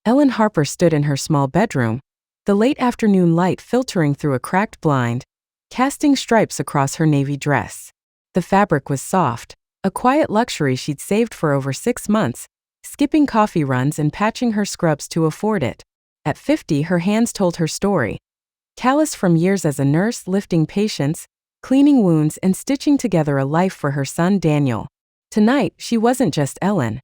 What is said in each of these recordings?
Ellen Harper stood in her small bedroom, the late afternoon light filtering through a cracked blind, casting stripes across her navy dress. The fabric was soft, a quiet luxury she'd saved for over 6 months, skipping coffee runs and patching her scrubs to afford it. At 50, her hands told her story. Callous from years as a nurse, lifting patients, cleaning wounds, and stitching together a life for her son Daniel. Tonight, she wasn't just Ellen,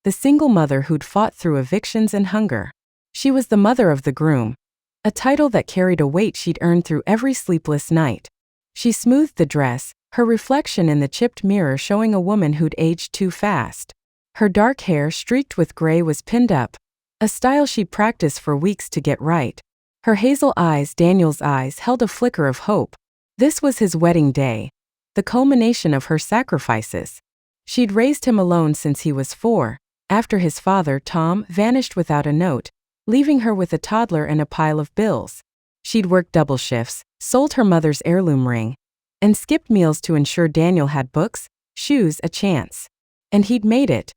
the single mother who'd fought through evictions and hunger. She was the mother of the groom, a title that carried a weight she'd earned through every sleepless night. She smoothed the dress, her reflection in the chipped mirror showing a woman who'd aged too fast. Her dark hair, streaked with gray, was pinned up, a style she'd practiced for weeks to get right. Her hazel eyes, Daniel's eyes, held a flicker of hope. This was his wedding day, the culmination of her sacrifices. She'd raised him alone since he was 4, after his father, Tom, vanished without a note, leaving her with a toddler and a pile of bills. She'd worked double shifts, sold her mother's heirloom ring, and skipped meals to ensure Daniel had books, shoes, a chance. And he'd made it.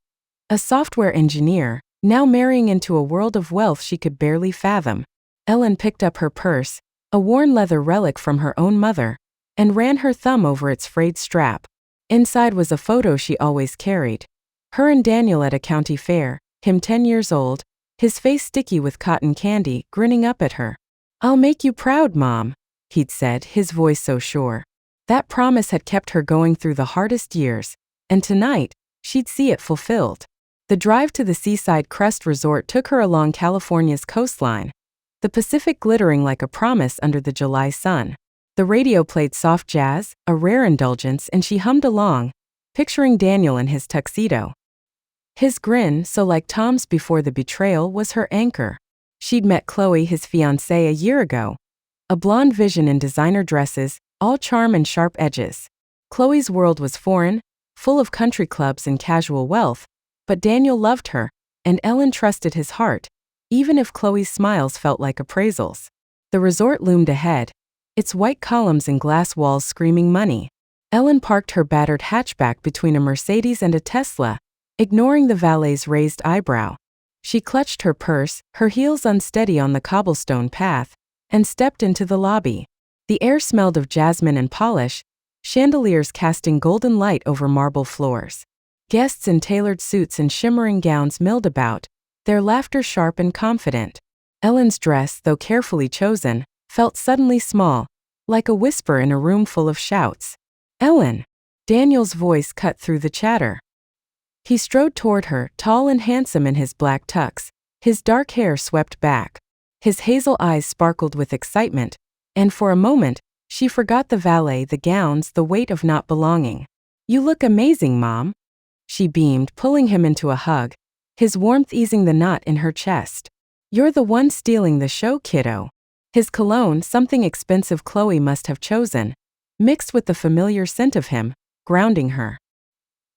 A software engineer, now marrying into a world of wealth she could barely fathom. Ellen picked up her purse, a worn leather relic from her own mother, and ran her thumb over its frayed strap. Inside was a photo she always carried. Her and Daniel at a county fair, him 10 years old, his face sticky with cotton candy, grinning up at her. "I'll make you proud, Mom," he'd said, his voice so sure. That promise had kept her going through the hardest years, and tonight, she'd see it fulfilled. The drive to the Seaside Crest Resort took her along California's coastline, the Pacific glittering like a promise under the July sun. The radio played soft jazz, a rare indulgence, and she hummed along, picturing Daniel in his tuxedo. His grin, so like Tom's before the betrayal, was her anchor. She'd met Chloe, his fiancée, a year ago, a blonde vision in designer dresses, all charm and sharp edges. Chloe's world was foreign, full of country clubs and casual wealth, but Daniel loved her, and Ellen trusted his heart, even if Chloe's smiles felt like appraisals. The resort loomed ahead, its white columns and glass walls screaming money. Ellen parked her battered hatchback between a Mercedes and a Tesla, ignoring the valet's raised eyebrow. She clutched her purse, her heels unsteady on the cobblestone path, and stepped into the lobby. The air smelled of jasmine and polish, chandeliers casting golden light over marble floors. Guests in tailored suits and shimmering gowns milled about, their laughter sharp and confident. Ellen's dress, though carefully chosen, felt suddenly small, like a whisper in a room full of shouts. "Ellen!" Daniel's voice cut through the chatter. He strode toward her, tall and handsome in his black tux, his dark hair swept back. His hazel eyes sparkled with excitement, and for a moment, she forgot the valet, the gowns, the weight of not belonging. "You look amazing, Mom," she beamed, pulling him into a hug, his warmth easing the knot in her chest. "You're the one stealing the show, kiddo." His cologne, something expensive Chloe must have chosen, mixed with the familiar scent of him, grounding her.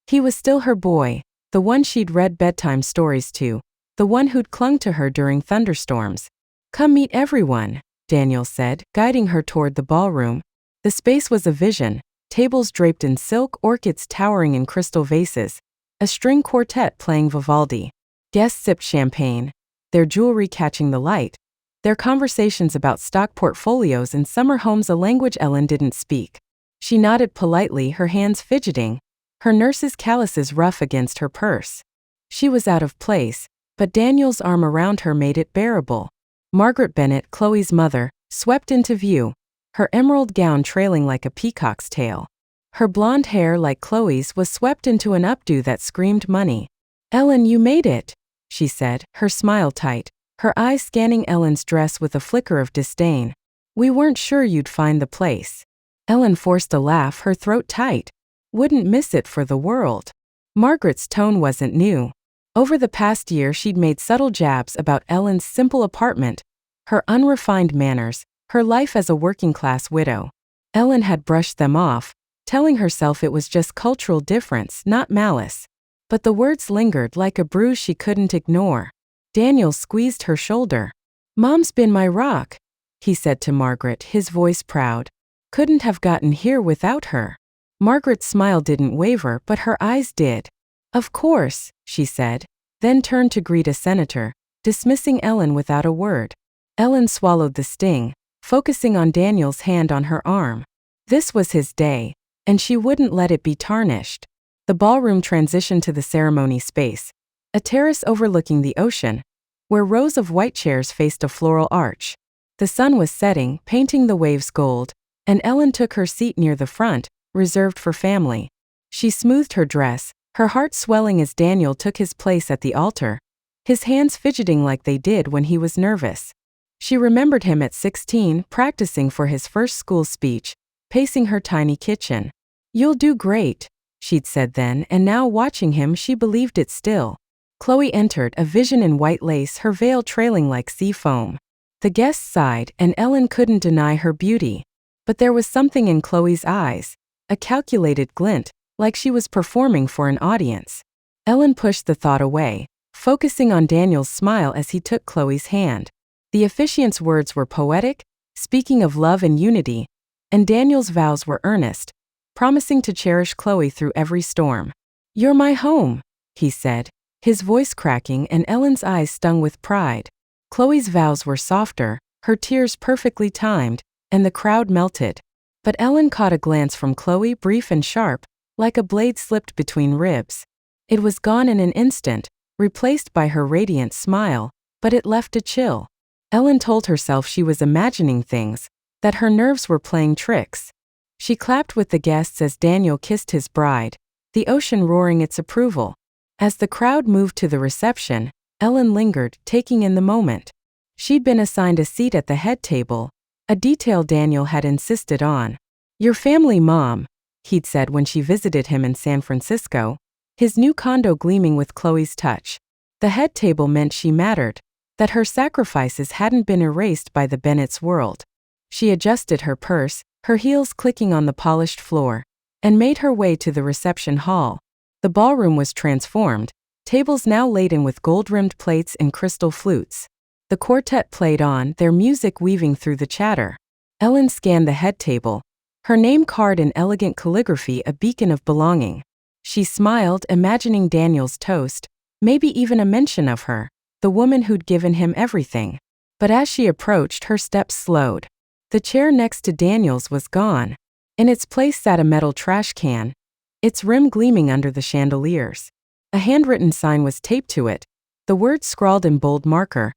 He was still her boy, the one she'd read bedtime stories to, the one who'd clung to her during thunderstorms. "Come meet everyone," Daniel said, guiding her toward the ballroom. The space was a vision, tables draped in silk, orchids towering in crystal vases, a string quartet playing Vivaldi. Guests sipped champagne, their jewelry catching the light, their conversations about stock portfolios and summer homes, a language Ellen didn't speak. She nodded politely, her hands fidgeting, her nurse's calluses rough against her purse. She was out of place, but Daniel's arm around her made it bearable. Margaret Bennett, Chloe's mother, swept into view, her emerald gown trailing like a peacock's tail. Her blonde hair, like Chloe's, was swept into an updo that screamed money. "Ellen, you made it," she said, her smile tight, her eyes scanning Ellen's dress with a flicker of disdain. "We weren't sure you'd find the place." Ellen forced a laugh, her throat tight. "Wouldn't miss it for the world." Margaret's tone wasn't new. Over the past year she'd made subtle jabs about Ellen's simple apartment, her unrefined manners, her life as a working-class widow. Ellen had brushed them off, telling herself it was just cultural difference, not malice. But the words lingered like a bruise she couldn't ignore. Daniel squeezed her shoulder. "Mom's been my rock," he said to Margaret, his voice proud. "Couldn't have gotten here without her." Margaret's smile didn't waver, but her eyes did. "Of course," she said, then turned to greet a senator, dismissing Ellen without a word. Ellen swallowed the sting, focusing on Daniel's hand on her arm. This was his day, and she wouldn't let it be tarnished. The ballroom transitioned to the ceremony space, a terrace overlooking the ocean, where rows of white chairs faced a floral arch. The sun was setting, painting the waves gold, and Ellen took her seat near the front, reserved for family. She smoothed her dress, her heart swelling as Daniel took his place at the altar, his hands fidgeting like they did when he was nervous. She remembered him at 16, practicing for his first school speech, pacing her tiny kitchen. "You'll do great," she'd said then, and now watching him she believed it still. Chloe entered, a vision in white lace, her veil trailing like sea foam. The guests sighed, and Ellen couldn't deny her beauty. But there was something in Chloe's eyes, a calculated glint, like she was performing for an audience. Ellen pushed the thought away, focusing on Daniel's smile as he took Chloe's hand. The officiant's words were poetic, speaking of love and unity, and Daniel's vows were earnest, promising to cherish Chloe through every storm. "You're my home," he said, his voice cracking, and Ellen's eyes stung with pride. Chloe's vows were softer, her tears perfectly timed, and the crowd melted. But Ellen caught a glance from Chloe, brief and sharp, like a blade slipped between ribs. It was gone in an instant, replaced by her radiant smile, but it left a chill. Ellen told herself she was imagining things, that her nerves were playing tricks. She clapped with the guests as Daniel kissed his bride, the ocean roaring its approval. As the crowd moved to the reception, Ellen lingered, taking in the moment. She'd been assigned a seat at the head table, a detail Daniel had insisted on. "Your family, Mom," he'd said when she visited him in San Francisco, his new condo gleaming with Chloe's touch. The head table meant she mattered, that her sacrifices hadn't been erased by the Bennett's world. She adjusted her purse, her heels clicking on the polished floor, and made her way to the reception hall. The ballroom was transformed, tables now laden with gold-rimmed plates and crystal flutes. The quartet played on, their music weaving through the chatter. Ellen scanned the head table, her name carved in elegant calligraphy, a beacon of belonging. She smiled, imagining Daniel's toast, maybe even a mention of her, the woman who'd given him everything. But as she approached, her steps slowed. The chair next to Daniel's was gone. In its place sat a metal trash can, its rim gleaming under the chandeliers. A handwritten sign was taped to it, the words scrawled in bold marker,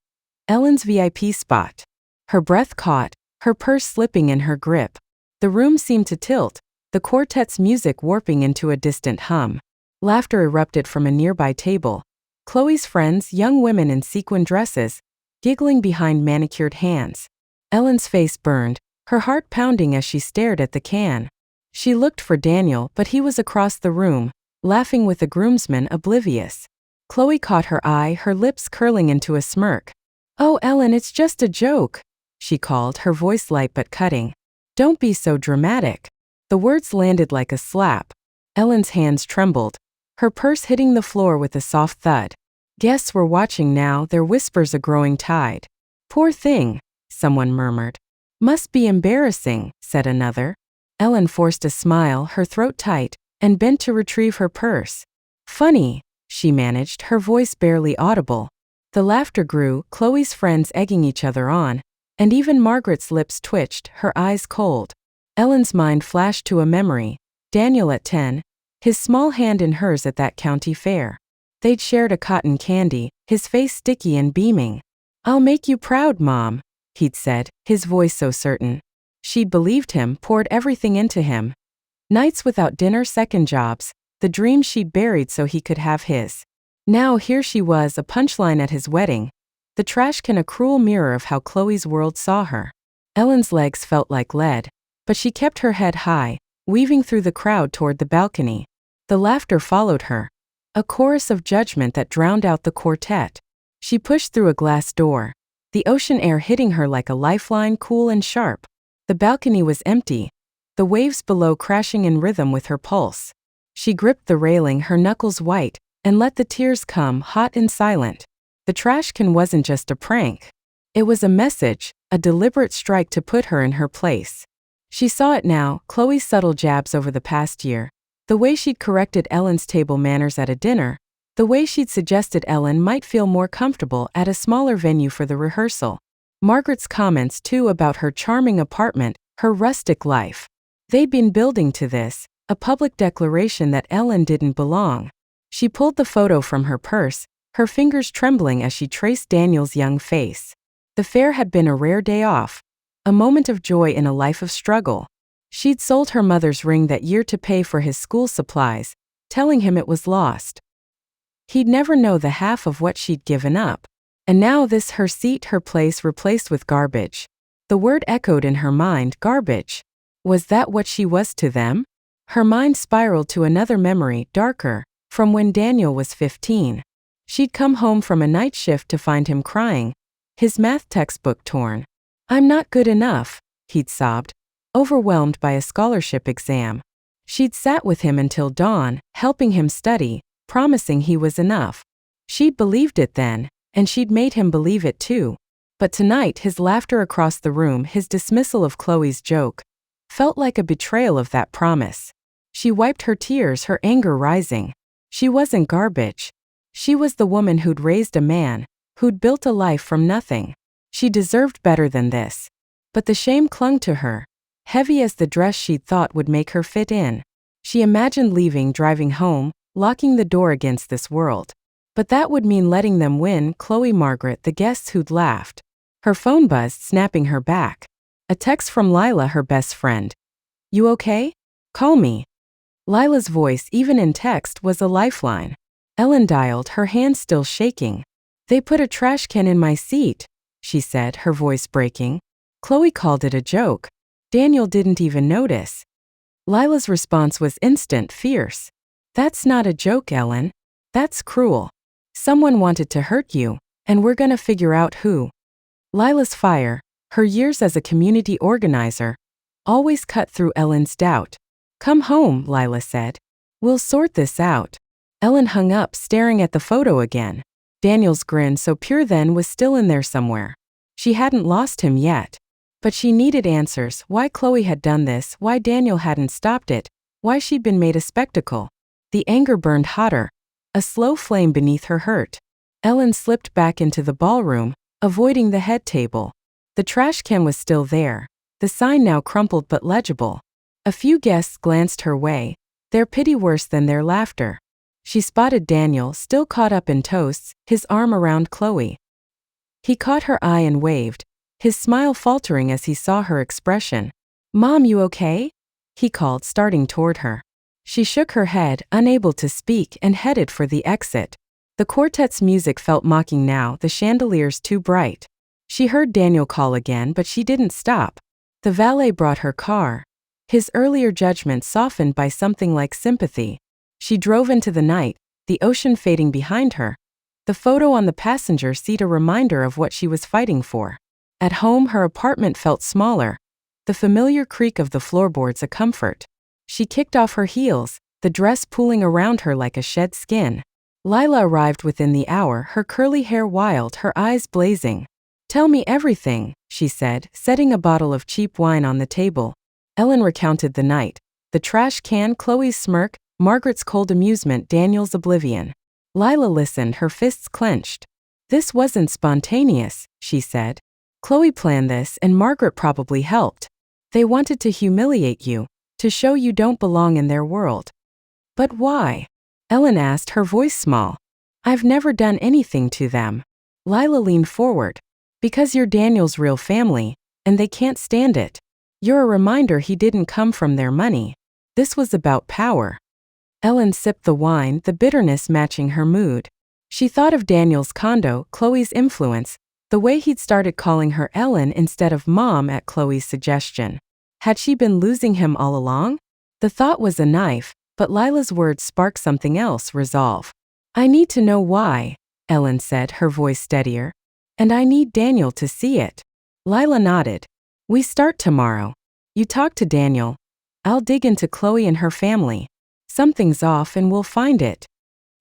"Ellen's VIP spot." Her breath caught, her purse slipping in her grip. The room seemed to tilt, the quartet's music warping into a distant hum. Laughter erupted from a nearby table. Chloe's friends, young women in sequin dresses, giggling behind manicured hands. Ellen's face burned, her heart pounding as she stared at the can. She looked for Daniel, but he was across the room, laughing with a groomsman, oblivious. Chloe caught her eye, her lips curling into a smirk. "Oh, Ellen, it's just a joke," she called, her voice light but cutting. "Don't be so dramatic." The words landed like a slap. Ellen's hands trembled, her purse hitting the floor with a soft thud. Guests were watching now, their whispers a growing tide. "Poor thing," someone murmured. "Must be embarrassing," said another. Ellen forced a smile, her throat tight, and bent to retrieve her purse. "Funny," she managed, her voice barely audible. The laughter grew, Chloe's friends egging each other on, and even Margaret's lips twitched, her eyes cold. Ellen's mind flashed to a memory. Daniel at 10, his small hand in hers at that county fair. They'd shared a cotton candy, his face sticky and beaming. "I'll make you proud, Mom," he'd said, his voice so certain. She'd believed him, poured everything into him. Nights without dinner, second jobs, the dreams she'd buried so he could have his. Now here she was, a punchline at his wedding, the trash can a cruel mirror of how Chloe's world saw her. Ellen's legs felt like lead, but she kept her head high, weaving through the crowd toward the balcony. The laughter followed her, a chorus of judgment that drowned out the quartet. She pushed through a glass door, the ocean air hitting her like a lifeline, cool and sharp. The balcony was empty, the waves below crashing in rhythm with her pulse. She gripped the railing, her knuckles white, and let the tears come, hot and silent. The trash can wasn't just a prank. It was a message, a deliberate strike to put her in her place. She saw it now, Chloe's subtle jabs over the past year, the way she'd corrected Ellen's table manners at a dinner, The way she'd suggested Ellen might feel more comfortable at a smaller venue for the rehearsal. Margaret's comments too about her charming apartment, her rustic life. They'd been building to this, a public declaration that Ellen didn't belong. She pulled the photo from her purse, her fingers trembling as she traced Daniel's young face. The fair had been a rare day off, a moment of joy in a life of struggle. She'd sold her mother's ring that year to pay for his school supplies, telling him it was lost. He'd never know the half of what she'd given up. And now this, her seat, her place, replaced with garbage. The word echoed in her mind, garbage. Was that what she was to them? Her mind spiraled to another memory, darker, from when Daniel was 15. She'd come home from a night shift to find him crying, his math textbook torn. "I'm not good enough," he'd sobbed, overwhelmed by a scholarship exam. She'd sat with him until dawn, helping him study, promising he was enough. She'd believed it then, and she'd made him believe it too. But tonight his laughter across the room, his dismissal of Chloe's joke, felt like a betrayal of that promise. She wiped her tears, her anger rising. She wasn't garbage. She was the woman who'd raised a man, who'd built a life from nothing. She deserved better than this. But the shame clung to her, heavy as the dress she'd thought would make her fit in. She imagined leaving, driving home, locking the door against this world. But that would mean letting them win, Chloe, Margaret, the guests who'd laughed. Her phone buzzed, snapping her back. A text from Lila, her best friend. "You okay? Call me." Lila's voice, even in text, was a lifeline. Ellen dialed, her hand still shaking. "They put a trash can in my seat," she said, her voice breaking. Chloe called it a joke. Daniel didn't even notice. Lila's response was instant, fierce. "That's not a joke, Ellen. That's cruel. Someone wanted to hurt you, and we're gonna figure out who." Lila's fire, her years as a community organizer, always cut through Ellen's doubt. "Come home," Lila said. "We'll sort this out." Ellen hung up, staring at the photo again. Daniel's grin, so pure then, was still in there somewhere. She hadn't lost him yet. But she needed answers, why Chloe had done this, why Daniel hadn't stopped it, why she'd been made a spectacle. The anger burned hotter, a slow flame beneath her hurt. Ellen slipped back into the ballroom, avoiding the head table. The trash can was still there, the sign now crumpled but legible. A few guests glanced her way, their pity worse than their laughter. She spotted Daniel, still caught up in toasts, his arm around Chloe. He caught her eye and waved, his smile faltering as he saw her expression. "Mom, you okay?" he called, starting toward her. She shook her head, unable to speak, and headed for the exit. The quartet's music felt mocking now, the chandeliers too bright. She heard Daniel call again, but she didn't stop. The valet brought her car, his earlier judgment softened by something like sympathy. She drove into the night, the ocean fading behind her. The photo on the passenger seat a reminder of what she was fighting for. At home, her apartment felt smaller, the familiar creak of the floorboards a comfort. She kicked off her heels, the dress pooling around her like a shed skin. Lila arrived within the hour, her curly hair wild, her eyes blazing. "Tell me everything," she said, setting a bottle of cheap wine on the table. Ellen recounted the night. The trash can, Chloe's smirk, Margaret's cold amusement, Daniel's oblivion. Lila listened, her fists clenched. "This wasn't spontaneous," she said. "Chloe planned this, and Margaret probably helped. They wanted to humiliate you, to show you don't belong in their world." "But why?" Ellen asked, her voice small. "I've never done anything to them." Lila leaned forward. "Because you're Daniel's real family, and they can't stand it. You're a reminder he didn't come from their money. This was about power." Ellen sipped the wine, the bitterness matching her mood. She thought of Daniel's condo, Chloe's influence, the way he'd started calling her Ellen instead of Mom at Chloe's suggestion. Had she been losing him all along? The thought was a knife, but Lila's words sparked something else, resolve. "I need to know why," Ellen said, her voice steadier. "And I need Daniel to see it." Lila nodded. "We start tomorrow. You talk to Daniel. I'll dig into Chloe and her family. Something's off and we'll find it."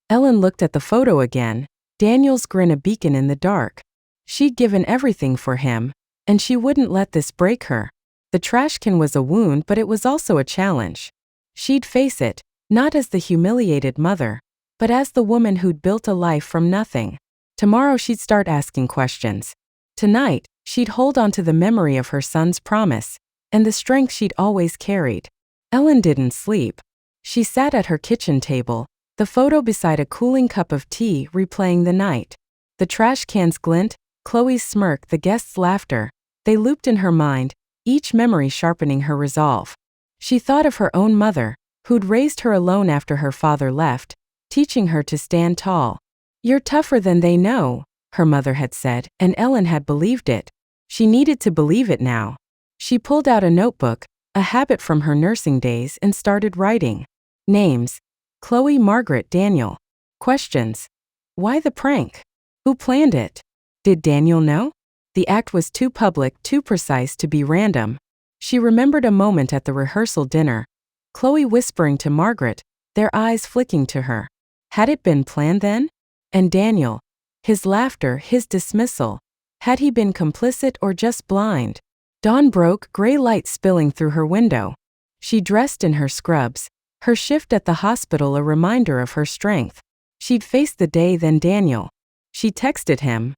Ellen looked at the photo again, Daniel's grin a beacon in the dark. She'd given everything for him, and she wouldn't let this break her. The trash can was a wound, but it was also a challenge. She'd face it, not as the humiliated mother, but as the woman who'd built a life from nothing. Tomorrow she'd start asking questions. Tonight, she'd hold on to the memory of her son's promise and the strength she'd always carried. Ellen didn't sleep. She sat at her kitchen table, the photo beside a cooling cup of tea replaying the night. The trash can's glint, Chloe's smirk, the guests' laughter, they looped in her mind, each memory sharpening her resolve. She thought of her own mother, who'd raised her alone after her father left, teaching her to stand tall. "You're tougher than they know," her mother had said, and Ellen had believed it. She needed to believe it now. She pulled out a notebook, a habit from her nursing days, and started writing. Names: Chloe, Margaret, Daniel. Questions: why the prank? Who planned it? Did Daniel know? The act was too public, too precise to be random. She remembered a moment at the rehearsal dinner, Chloe whispering to Margaret, their eyes flicking to her. Had it been planned then? And Daniel, his laughter, his dismissal, had he been complicit or just blind? Dawn broke, gray light spilling through her window. She dressed in her scrubs, her shift at the hospital a reminder of her strength. She'd faced the day, then Daniel. She texted him,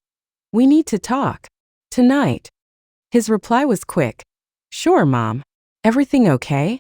"We need to talk. Tonight." His reply was quick. "Sure, Mom. Everything okay?"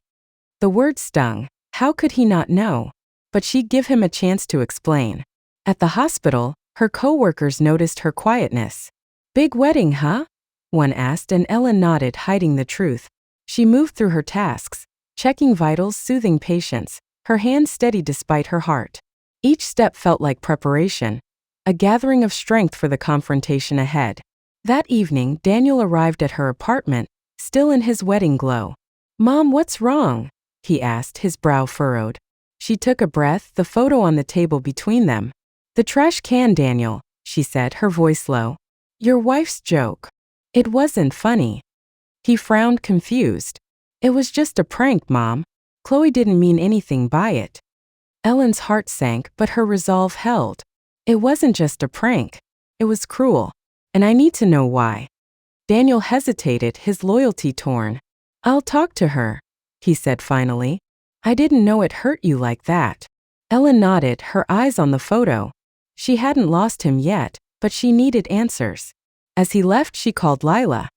The word stung. How could he not know? But she'd give him a chance to explain. At the hospital, her co-workers noticed her quietness. "Big wedding, huh?" one asked, and Ellen nodded, hiding the truth. She moved through her tasks, checking vitals, soothing patients, her hands steady despite her heart. Each step felt like preparation, a gathering of strength for the confrontation ahead. That evening, Daniel arrived at her apartment, still in his wedding glow. "Mom, what's wrong?" he asked, his brow furrowed. She took a breath, the photo on the table between them. "The trash can, Daniel," she said, her voice low. "Your wife's joke. It wasn't funny." He frowned, confused. "It was just a prank, Mom. Chloe didn't mean anything by it." Ellen's heart sank, but her resolve held. "It wasn't just a prank. It was cruel. And I need to know why." Daniel hesitated, his loyalty torn. "I'll talk to her," he said finally. "I didn't know it hurt you like that." Ellen nodded, her eyes on the photo. She hadn't lost him yet, but she needed answers. As he left, she called Lila.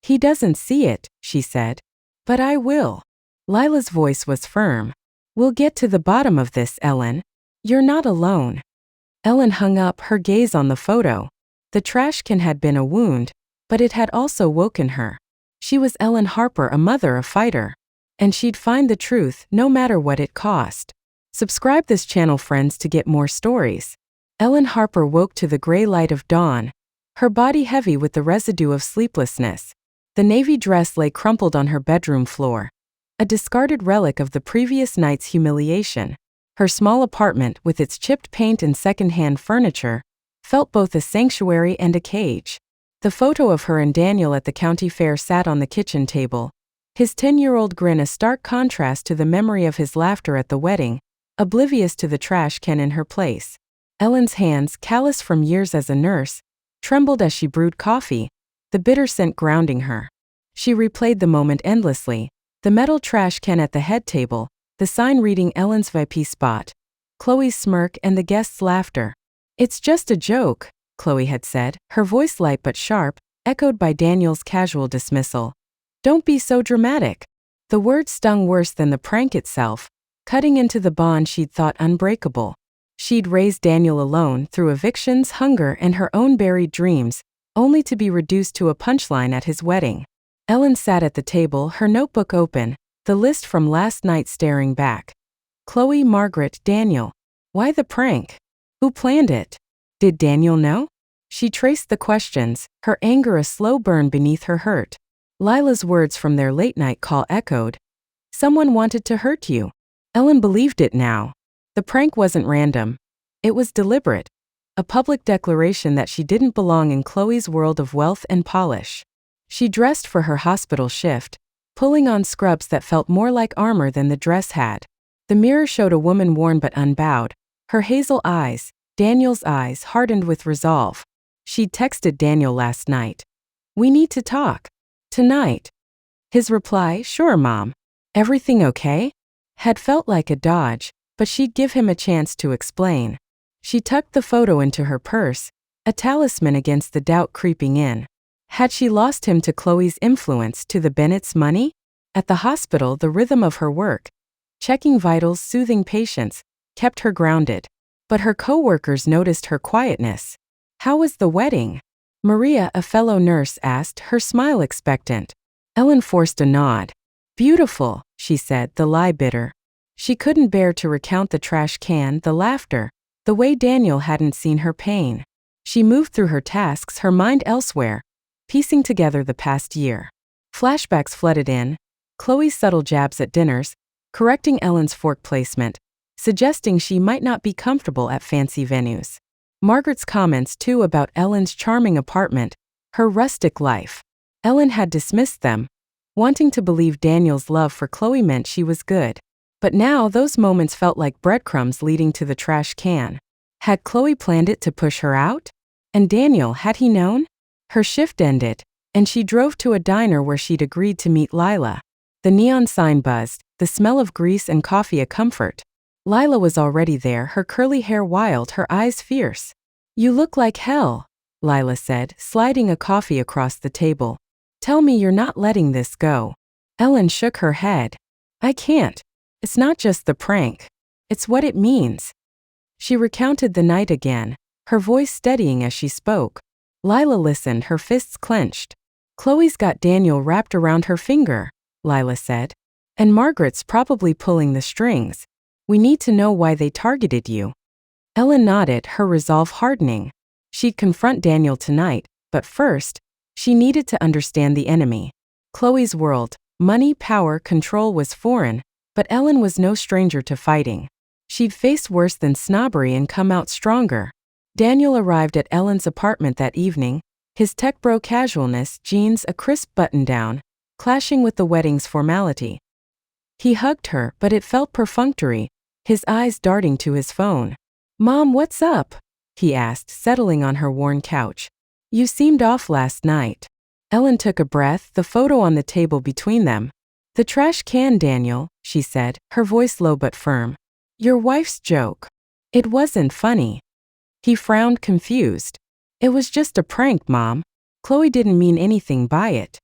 "He doesn't see it," she said. "But I will." Lila's voice was firm. "We'll get to the bottom of this, Ellen. You're not alone." Ellen hung up, her gaze on the photo. The trash can had been a wound, but it had also woken her. She was Ellen Harper, a mother, a fighter. And she'd find the truth, no matter what it cost. Subscribe this channel, friends, to get more stories. Ellen Harper woke to the gray light of dawn, her body heavy with the residue of sleeplessness. The navy dress lay crumpled on her bedroom floor, a discarded relic of the previous night's humiliation. Her small apartment, with its chipped paint and second-hand furniture, felt both a sanctuary and a cage. The photo of her and Daniel at the county fair sat on the kitchen table, his 10-year-old grin a stark contrast to the memory of his laughter at the wedding, oblivious to the trash can in her place. Ellen's hands, callous from years as a nurse, trembled as she brewed coffee, the bitter scent grounding her. She replayed the moment endlessly, the metal trash can at the head table, the sign reading Ellen's VIP spot, Chloe's smirk, and the guests' laughter. "It's just a joke," Chloe had said, her voice light but sharp, echoed by Daniel's casual dismissal. "Don't be so dramatic." The word stung worse than the prank itself, cutting into the bond she'd thought unbreakable. She'd raised Daniel alone through evictions, hunger, and her own buried dreams, only to be reduced to a punchline at his wedding. Ellen sat at the table, her notebook open, the list from last night staring back. Chloe, Margaret, Daniel. Why the prank? Who planned it? Did Daniel know? She traced the questions, her anger a slow burn beneath her hurt. Lila's words from their late-night call echoed. "Someone wanted to hurt you." Ellen believed it now. The prank wasn't random. It was deliberate. A public declaration that she didn't belong in Chloe's world of wealth and polish. She dressed for her hospital shift, pulling on scrubs that felt more like armor than the dress had. The mirror showed a woman worn but unbowed, her hazel eyes, Daniel's eyes, hardened with resolve. She'd texted Daniel last night. "We need to talk. Tonight." His reply, "Sure, Mom. Everything okay?" had felt like a dodge, but she'd give him a chance to explain. She tucked the photo into her purse, a talisman against the doubt creeping in. Had she lost him to Chloe's influence, to the Bennett's money? At the hospital, the rhythm of her work, checking vitals, soothing patients, kept her grounded. But her co-workers noticed her quietness. How was the wedding? Maria, a fellow nurse, asked, her smile expectant. Ellen forced a nod. Beautiful, she said, the lie bitter. She couldn't bear to recount the trash can, the laughter, the way Daniel hadn't seen her pain. She moved through her tasks, her mind elsewhere, piecing together the past year. Flashbacks flooded in, Chloe's subtle jabs at dinners, correcting Ellen's fork placement, suggesting she might not be comfortable at fancy venues. Margaret's comments too about Ellen's charming apartment, her rustic life. Ellen had dismissed them, wanting to believe Daniel's love for Chloe meant she was good. But now those moments felt like breadcrumbs leading to the trash can. Had Chloe planned it to push her out? And Daniel, had he known? Her shift ended, and she drove to a diner where she'd agreed to meet Lila. The neon sign buzzed, the smell of grease and coffee a comfort. Lila was already there, her curly hair wild, her eyes fierce. You look like hell, Lila said, sliding a coffee across the table. Tell me you're not letting this go. Ellen shook her head. I can't. It's not just the prank. It's what it means. She recounted the night again, her voice steadying as she spoke. Lila listened, her fists clenched. Chloe's got Daniel wrapped around her finger, Lila said. And Margaret's probably pulling the strings. We need to know why they targeted you. Ellen nodded, her resolve hardening. She'd confront Daniel tonight, but first, she needed to understand the enemy. Chloe's world, money, power, control was foreign, but Ellen was no stranger to fighting. She'd face worse than snobbery and come out stronger. Daniel arrived at Ellen's apartment that evening, his tech bro casualness, jeans, a crisp button-down, clashing with the wedding's formality. He hugged her, but it felt perfunctory, his eyes darting to his phone. Mom, what's up? He asked, settling on her worn couch. You seemed off last night. Ellen took a breath, the photo on the table between them. The trash can, Daniel, she said, her voice low but firm. Your wife's joke. It wasn't funny. He frowned, confused. It was just a prank, Mom. Chloe didn't mean anything by it.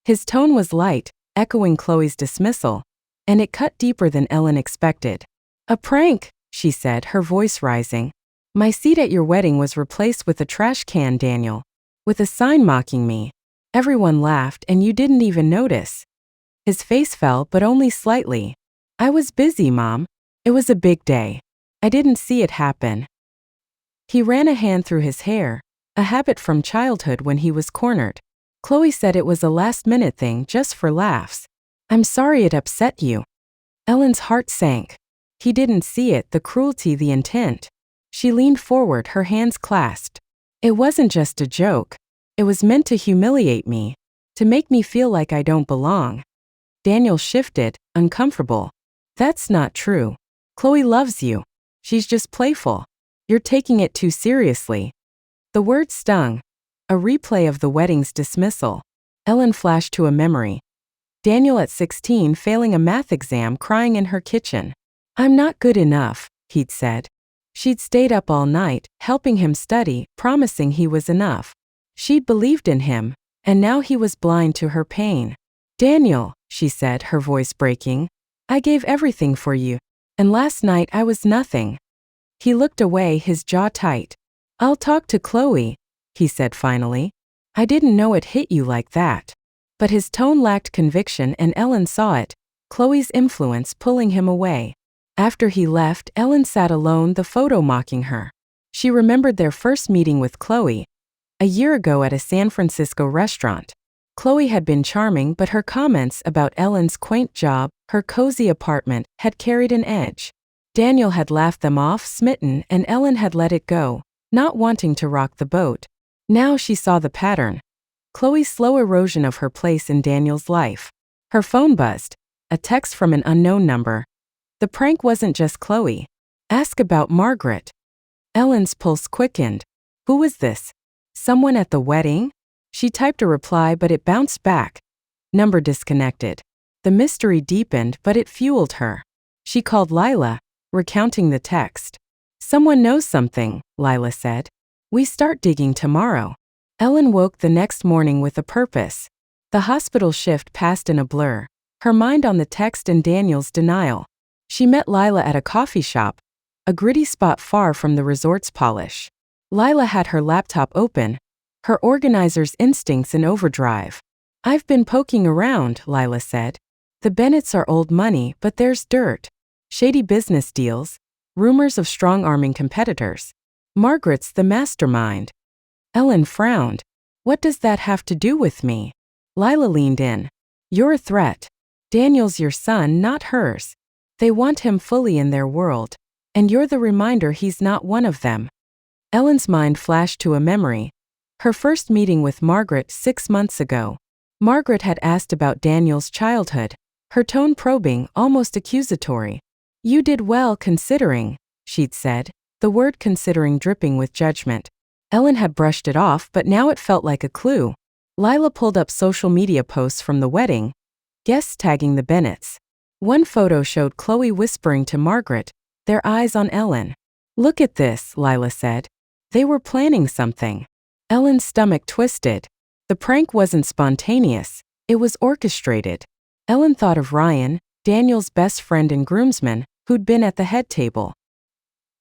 His tone was light, echoing Chloe's dismissal, and it cut deeper than Ellen expected. A prank, she said, her voice rising. My seat at your wedding was replaced with a trash can, Daniel, with a sign mocking me. Everyone laughed and you didn't even notice. His face fell, but only slightly. I was busy, Mom. It was a big day. I didn't see it happen. He ran a hand through his hair, a habit from childhood when he was cornered. Chloe said it was a last-minute thing, just for laughs. I'm sorry it upset you. Ellen's heart sank. He didn't see it, the cruelty, the intent. She leaned forward, her hands clasped. It wasn't just a joke. It was meant to humiliate me, to make me feel like I don't belong. Daniel shifted, uncomfortable. That's not true. Chloe loves you. She's just playful. You're taking it too seriously. The word stung. A replay of the wedding's dismissal. Ellen flashed to a memory. Daniel at 16 failing a math exam, crying in her kitchen. I'm not good enough, he'd said. She'd stayed up all night, helping him study, promising he was enough. She'd believed in him, and now he was blind to her pain. Daniel, she said, her voice breaking, I gave everything for you, and last night I was nothing. He looked away, his jaw tight. I'll talk to Chloe, he said finally. I didn't know it hit you like that. But his tone lacked conviction and Ellen saw it, Chloe's influence pulling him away. After he left, Ellen sat alone, the photo mocking her. She remembered their first meeting with Chloe, a year ago at a San Francisco restaurant. Chloe had been charming, but her comments about Ellen's quaint job, her cozy apartment, had carried an edge. Daniel had laughed them off, smitten, and Ellen had let it go, not wanting to rock the boat. Now she saw the pattern. Chloe's slow erosion of her place in Daniel's life. Her phone buzzed, a text from an unknown number. The prank wasn't just Chloe. Ask about Margaret. Ellen's pulse quickened. Who was this? Someone at the wedding? She typed a reply, but it bounced back. Number disconnected. The mystery deepened, but it fueled her. She called Lila, recounting the text. Someone knows something, Lila said. We start digging tomorrow. Ellen woke the next morning with a purpose. The hospital shift passed in a blur, her mind on the text and Daniel's denial. She met Lila at a coffee shop, a gritty spot far from the resort's polish. Lila had her laptop open, her organizer's instincts in overdrive. I've been poking around, Lila said. The Bennetts are old money, but there's dirt. Shady business deals, rumors of strong-arming competitors. Margaret's the mastermind. Ellen frowned. What does that have to do with me? Lila leaned in. You're a threat. Daniel's your son, not hers. They want him fully in their world, and you're the reminder he's not one of them. Ellen's mind flashed to a memory. Her first meeting with Margaret 6 months ago. Margaret had asked about Daniel's childhood, her tone probing, almost accusatory. You did well considering, she'd said, the word considering dripping with judgment. Ellen had brushed it off, but now it felt like a clue. Lila pulled up social media posts from the wedding, guests tagging the Bennetts. One photo showed Chloe whispering to Margaret, their eyes on Ellen. Look at this, Lila said. They were planning something. Ellen's stomach twisted. The prank wasn't spontaneous, it was orchestrated. Ellen thought of Ryan, Daniel's best friend and groomsman, who'd been at the head table.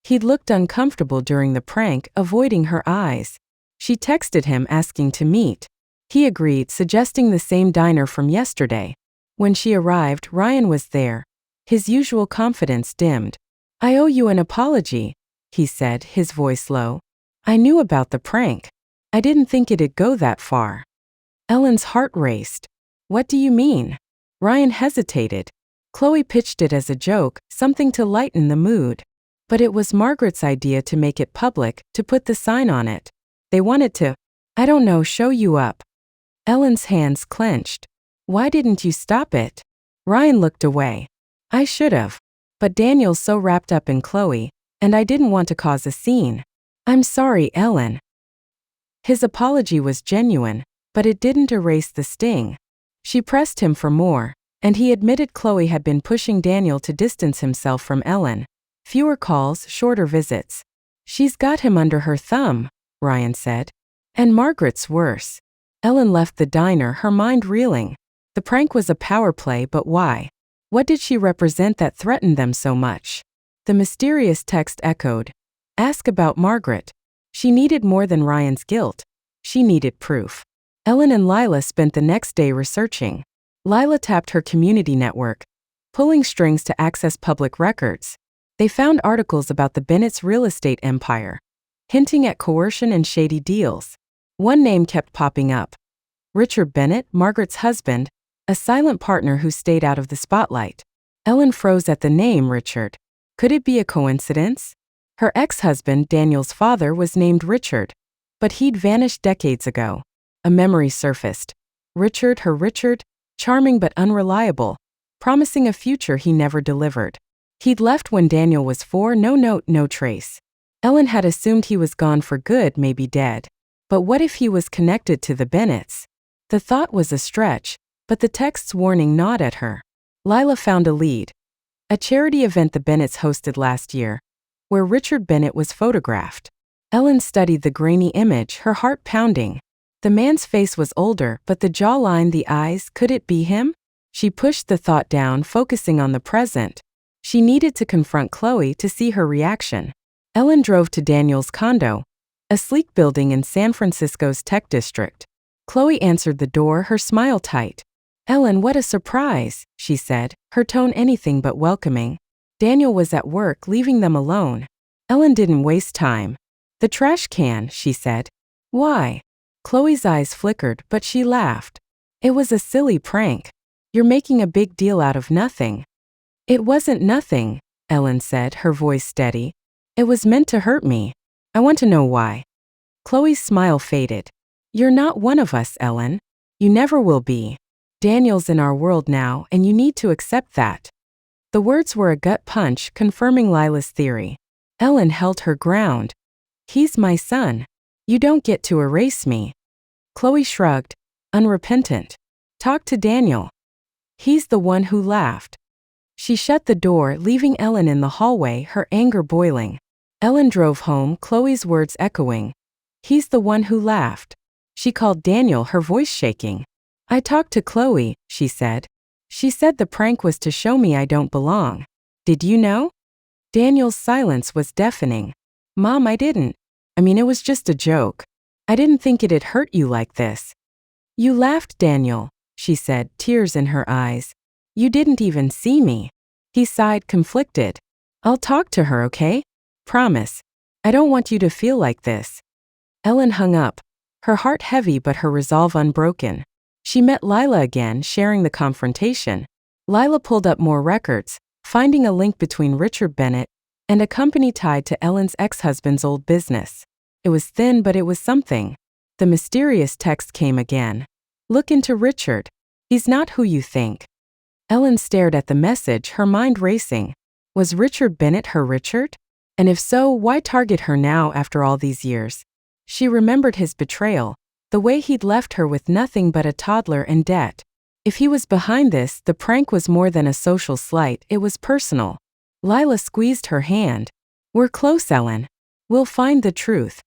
He'd looked uncomfortable during the prank, avoiding her eyes. She texted him asking to meet. He agreed, suggesting the same diner from yesterday. When she arrived, Ryan was there. His usual confidence dimmed. I owe you an apology, he said, his voice low. I knew about the prank. I didn't think it'd go that far. Ellen's heart raced. What do you mean? Ryan hesitated. Chloe pitched it as a joke, something to lighten the mood. But it was Margaret's idea to make it public, to put the sign on it. They wanted to, I don't know, show you up. Ellen's hands clenched. Why didn't you stop it? Ryan looked away. I should have. But Daniel's so wrapped up in Chloe, and I didn't want to cause a scene. I'm sorry, Ellen. His apology was genuine, but it didn't erase the sting. She pressed him for more, and he admitted Chloe had been pushing Daniel to distance himself from Ellen. Fewer calls, shorter visits. She's got him under her thumb, Ryan said. And Margaret's worse. Ellen left the diner, her mind reeling. The prank was a power play, but why? What did she represent that threatened them so much? The mysterious text echoed. Ask about Margaret. She needed more than Ryan's guilt. She needed proof. Ellen and Lila spent the next day researching. Lila tapped her community network, pulling strings to access public records. They found articles about the Bennett's real estate empire, hinting at coercion and shady deals. One name kept popping up. Richard Bennett, Margaret's husband, a silent partner who stayed out of the spotlight. Ellen froze at the name Richard. Could it be a coincidence? Her ex-husband, Daniel's father, was named Richard, but he'd vanished decades ago. A memory surfaced. Richard, her Richard, charming but unreliable, promising a future he never delivered. He'd left when Daniel was 4, no note, no trace. Ellen had assumed he was gone for good, maybe dead. But what if he was connected to the Bennetts? The thought was a stretch, but the text's warning gnawed at her. Lila found a lead. A charity event the Bennetts hosted last year, where Richard Bennett was photographed. Ellen studied the grainy image, her heart pounding. The man's face was older, but the jawline, the eyes, could it be him? She pushed the thought down, focusing on the present. She needed to confront Chloe to see her reaction. Ellen drove to Daniel's condo, a sleek building in San Francisco's tech district. Chloe answered the door, her smile tight. Ellen, what a surprise, she said, her tone anything but welcoming. Daniel was at work, leaving them alone. Ellen didn't waste time. The trash can, she said. Why? Chloe's eyes flickered, but she laughed. It was a silly prank. You're making a big deal out of nothing. It wasn't nothing, Ellen said, her voice steady. It was meant to hurt me. I want to know why. Chloe's smile faded. You're not one of us, Ellen. You never will be. Daniel's in our world now, and you need to accept that. The words were a gut punch, confirming Lila's theory. Ellen held her ground. He's my son. You don't get to erase me. Chloe shrugged, unrepentant. Talk to Daniel. He's the one who laughed. She shut the door, leaving Ellen in the hallway, her anger boiling. Ellen drove home, Chloe's words echoing. He's the one who laughed. She called Daniel, her voice shaking. I talked to Chloe, she said. She said the prank was to show me I don't belong. Did you know? Daniel's silence was deafening. Mom, I didn't. I mean, it was just a joke. I didn't think it'd hurt you like this. You laughed, Daniel, she said, tears in her eyes. You didn't even see me. He sighed, conflicted. I'll talk to her, okay? Promise. I don't want you to feel like this. Ellen hung up, her heart heavy but her resolve unbroken. She met Lila again, sharing the confrontation. Lila pulled up more records, finding a link between Richard Bennett and a company tied to Ellen's ex-husband's old business. It was thin, but it was something. The mysterious text came again. Look into Richard. He's not who you think. Ellen stared at the message, her mind racing. Was Richard Bennett her Richard? And if so, why target her now after all these years? She remembered his betrayal, the way he'd left her with nothing but a toddler and debt. If he was behind this, the prank was more than a social slight, it was personal. Lila squeezed her hand. We're close, Ellen. We'll find the truth.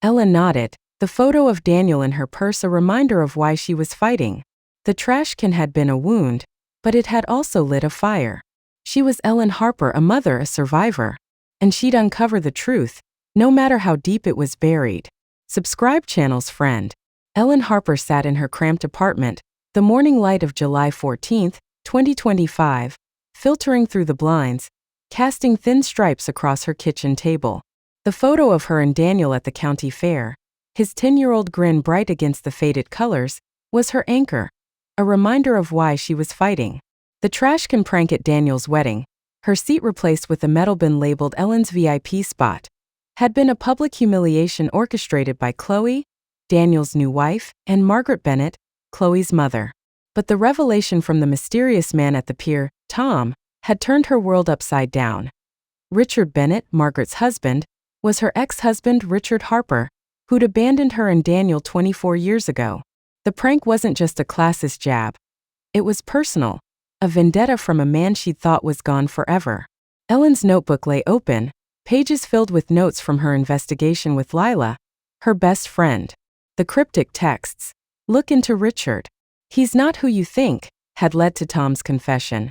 Ellen nodded, the photo of Daniel in her purse a reminder of why she was fighting. The trash can had been a wound, but it had also lit a fire. She was Ellen Harper, a mother, a survivor. And she'd uncover the truth, no matter how deep it was buried. Subscribe channel's friend. Ellen Harper sat in her cramped apartment, the morning light of July 14, 2025, filtering through the blinds, casting thin stripes across her kitchen table. The photo of her and Daniel at the county fair, his 10-year-old grin bright against the faded colors, was her anchor, a reminder of why she was fighting. The trash can prank at Daniel's wedding, her seat replaced with a metal bin labeled Ellen's VIP spot, had been a public humiliation orchestrated by Chloe, Daniel's new wife, and Margaret Bennett, Chloe's mother. But the revelation from the mysterious man at the pier, Tom, had turned her world upside down. Richard Bennett, Margaret's husband, was her ex-husband Richard Harper, who'd abandoned her and Daniel 24 years ago. The prank wasn't just a classist jab. It was personal, a vendetta from a man she'd thought was gone forever. Ellen's notebook lay open, pages filled with notes from her investigation with Lila, her best friend. The cryptic texts, "Look into Richard. He's not who you think," had led to Tom's confession.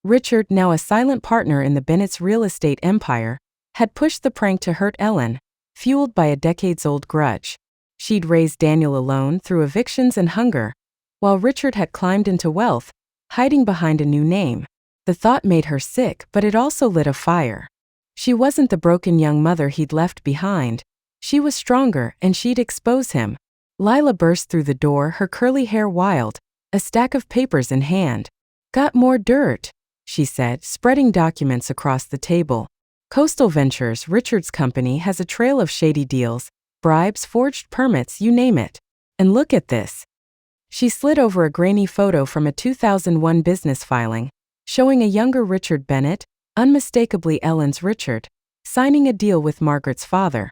Richard, now a silent partner in the Bennett's real estate empire, had pushed the prank to hurt Ellen, fueled by a decades-old grudge. She'd raised Daniel alone through evictions and hunger, while Richard had climbed into wealth, hiding behind a new name. The thought made her sick, but it also lit a fire. She wasn't the broken young mother he'd left behind. She was stronger, and she'd expose him. Lila burst through the door, her curly hair wild, a stack of papers in hand. Got more dirt, she said, spreading documents across the table. Coastal Ventures, Richard's company, has a trail of shady deals, bribes, forged permits, you name it. And look at this. She slid over a grainy photo from a 2001 business filing, showing a younger Richard Bennett, unmistakably Ellen's Richard, signing a deal with Margaret's father.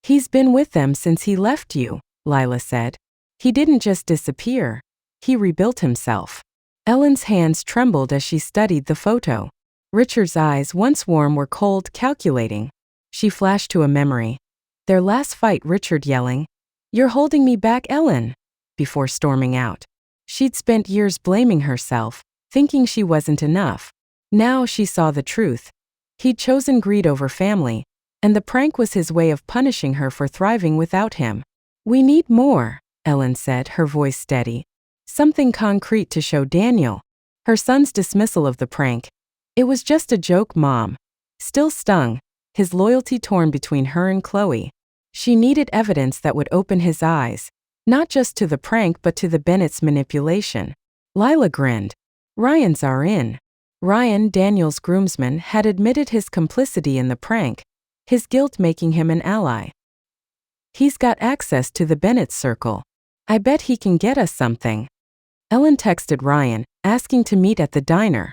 He's been with them since he left you, Lila said. He didn't just disappear. He rebuilt himself. Ellen's hands trembled as she studied the photo. Richard's eyes, once warm, were cold, calculating. She flashed to a memory. Their last fight, Richard yelling, "You're holding me back, Ellen," before storming out. She'd spent years blaming herself, thinking she wasn't enough. Now she saw the truth. He'd chosen greed over family, and the prank was his way of punishing her for thriving without him. "We need more," Ellen said, her voice steady. "Something concrete to show Daniel." Her son's dismissal of the prank. "It was just a joke, Mom," still stung, his loyalty torn between her and Chloe. She needed evidence that would open his eyes, not just to the prank but to the Bennett's manipulation. Lila grinned. Ryan's are in. Ryan, Daniel's groomsman, had admitted his complicity in the prank, his guilt making him an ally. He's got access to the Bennett circle. I bet he can get us something. Ellen texted Ryan, asking to meet at the diner.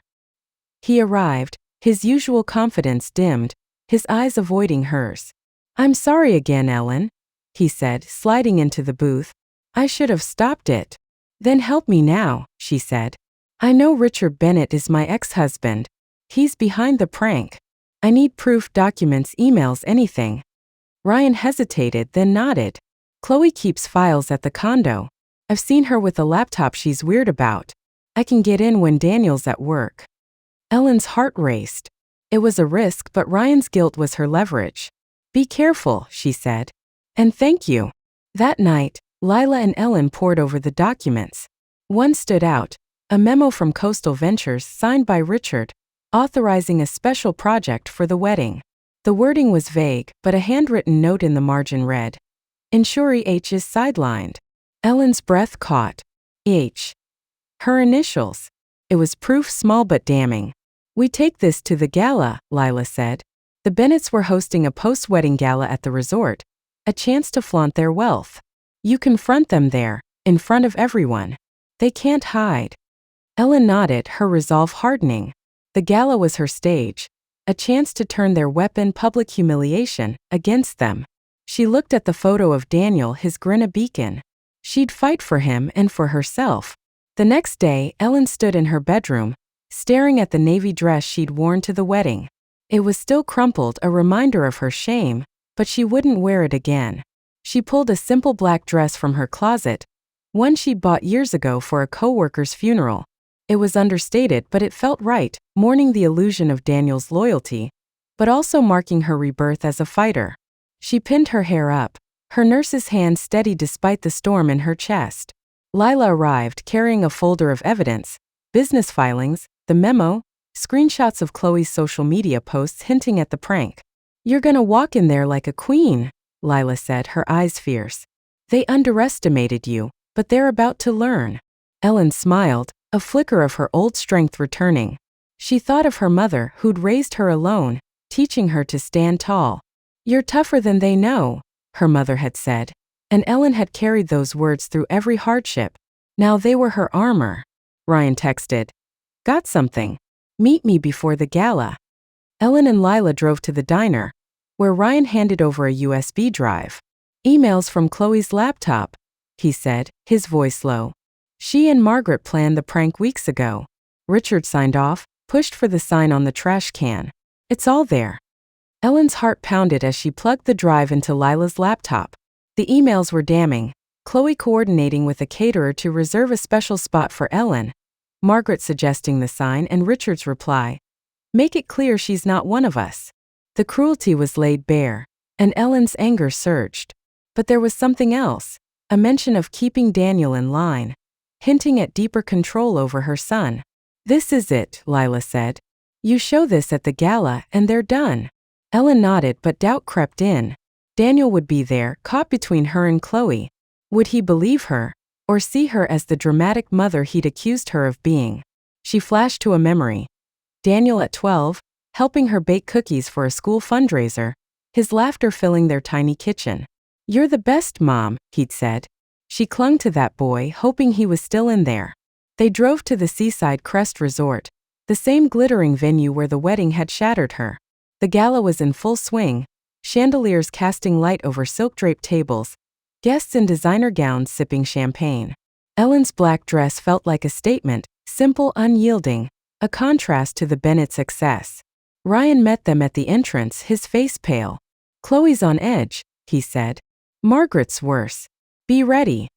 He arrived, his usual confidence dimmed, his eyes avoiding hers. "I'm sorry again, Ellen," he said, sliding into the booth. "I should have stopped it." "Then help me now," she said. I know Richard Bennett is my ex-husband. He's behind the prank. I need proof, documents, emails, anything. Ryan hesitated, then nodded. Chloe keeps files at the condo. I've seen her with a laptop she's weird about. I can get in when Daniel's at work. Ellen's heart raced. It was a risk, but Ryan's guilt was her leverage. Be careful, she said. And thank you. That night, Lila and Ellen pored over the documents. One stood out, a memo from Coastal Ventures signed by Richard, authorizing a special project for the wedding. The wording was vague, but a handwritten note in the margin read, Inshuri H is sidelined. Ellen's breath caught. H. Her initials. It was proof, small but damning. We take this to the gala, Lila said. The Bennetts were hosting a post-wedding gala at the resort, a chance to flaunt their wealth. You confront them there, in front of everyone. They can't hide. Ellen nodded, her resolve hardening. The gala was her stage, a chance to turn their weapon, public humiliation, against them. She looked at the photo of Daniel, his grin a beacon. She'd fight for him and for herself. The next day, Ellen stood in her bedroom, staring at the navy dress she'd worn to the wedding. It was still crumpled, a reminder of her shame, but she wouldn't wear it again. She pulled a simple black dress from her closet, one she'd bought years ago for a coworker's funeral. It was understated, but it felt right, mourning the illusion of Daniel's loyalty, but also marking her rebirth as a fighter. She pinned her hair up, her nurse's hand steady despite the storm in her chest. Lila arrived carrying a folder of evidence, business filings, the memo, screenshots of Chloe's social media posts hinting at the prank. You're gonna walk in there like a queen, Lila said, her eyes fierce. They underestimated you, but they're about to learn. Ellen smiled, a flicker of her old strength returning. She thought of her mother, who'd raised her alone, teaching her to stand tall. You're tougher than they know, her mother had said, and Ellen had carried those words through every hardship. Now they were her armor. Ryan texted. Got something. Meet me before the gala. Ellen and Lila drove to the diner, where Ryan handed over a USB drive. Emails from Chloe's laptop, he said, his voice low. She and Margaret planned the prank weeks ago. Richard signed off, pushed for the sign on the trash can. It's all there. Ellen's heart pounded as she plugged the drive into Lila's laptop. The emails were damning. Chloe coordinating with a caterer to reserve a special spot for Ellen, Margaret suggesting the sign, and Richard's reply, make it clear she's not one of us. The cruelty was laid bare, and Ellen's anger surged. But there was something else, a mention of keeping Daniel in line, hinting at deeper control over her son. This is it, Lila said. You show this at the gala, and they're done. Ellen nodded, but doubt crept in. Daniel would be there, caught between her and Chloe. Would he believe her, or see her as the dramatic mother he'd accused her of being? She flashed to a memory. Daniel at 12, helping her bake cookies for a school fundraiser, his laughter filling their tiny kitchen. You're the best, Mom, he'd said. She clung to that boy, hoping he was still in there. They drove to the Seaside Crest Resort, the same glittering venue where the wedding had shattered her. The gala was in full swing, chandeliers casting light over silk-draped tables, guests in designer gowns sipping champagne. Ellen's black dress felt like a statement, simple, unyielding, a contrast to the Bennett's excess. Ryan met them at the entrance, his face pale. Chloe's on edge, he said. Margaret's worse. Be ready.